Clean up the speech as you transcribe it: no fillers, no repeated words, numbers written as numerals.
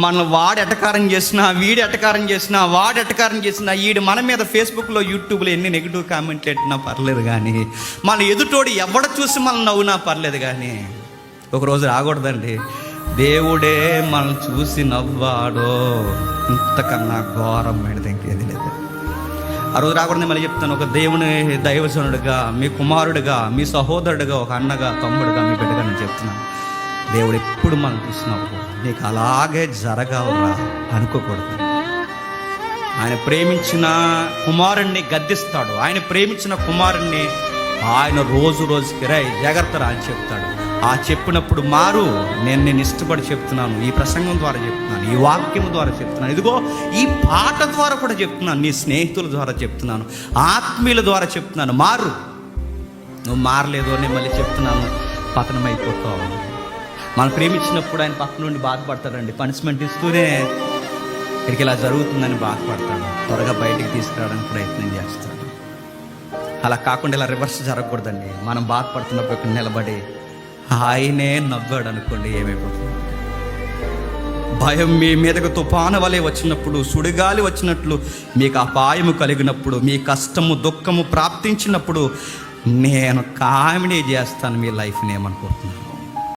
మన వాడు ఎటకారం చేసినా, వీడు ఎటకారం చేసినా, వాడు ఎటకారం చేసినా, వీడు మన మీద ఫేస్బుక్లో, యూట్యూబ్లో ఎన్ని నెగిటివ్ కామెంట్లు పెట్టినా పర్లేదు, కానీ మన ఎదుటోడు ఎవడ చూసి మనం నవ్వునా పర్లేదు, కానీ ఒకరోజు రాకూడదండి, దేవుడే మనల్ని చూసి నవ్వాడో ఇంతకన్నా ఘోరమైనది ఇంకేది లేదు. ఆ రోజు రాకూడదు. మళ్ళీ చెప్తాను, ఒక దేవుని దైవజనుడిగా, మీ కుమారుడిగా, మీ సహోదరుడిగా, ఒక అన్నగా, తమ్ముడుగా, మీ బిడ్డగా నేను చెప్తున్నాను, దేవుడు ఎప్పుడు మనం చూసినప్పుడు నీకు అలాగే జరగవురా అనుకోకూడదు. ఆయన ప్రేమించిన కుమారుణ్ణి గద్దిస్తాడు, ఆయన ప్రేమించిన కుమారుణ్ణి ఆయన రోజు రోజుకి రై జాగ్రత్త అని చెప్తాడు. ఆ చెప్పినప్పుడు మారు. నేను ఇష్టపడి చెప్తున్నాను, ఈ ప్రసంగం ద్వారా చెప్తున్నాను, ఈ వాక్యం ద్వారా చెప్తున్నాను, ఇదిగో ఈ పాట ద్వారా కూడా చెప్తున్నాను, నీ స్నేహితుల ద్వారా చెప్తున్నాను, ఆత్మీయుల ద్వారా చెప్తున్నాను, మారు. నువ్వు మారలేదు అని మళ్ళీ చెప్తున్నాను, పతనమైపోతావు. మనం ప్రేమించినప్పుడు ఆయన పక్క నుండి బాధపడతాడండి, పనిష్మెంట్ ఇస్తూనే ఇక్కడికి ఇలా జరుగుతుందని బాధపడతాడు, త్వరగా బయటికి తీసుకురావడానికి ప్రయత్నం చేస్తాడు. అలా కాకుండా ఇలా రివర్స్ జరగకూడదండి. మనం బాధపడుతున్నప్పుడు ఇక్కడ నిలబడి ఆయనే నవ్వాడు అనుకోండి, ఏమైపోతుంది? భయం మీ మీదకు తుఫాను వలె వచ్చినప్పుడు, సుడిగాలి వచ్చినట్లు మీకు అపాయము కలిగినప్పుడు, మీ కష్టము దుఃఖము ప్రాప్తించినప్పుడు నేను కామెడీ చేస్తాను మీ లైఫ్ని ఏమనుకుంటున్నాను.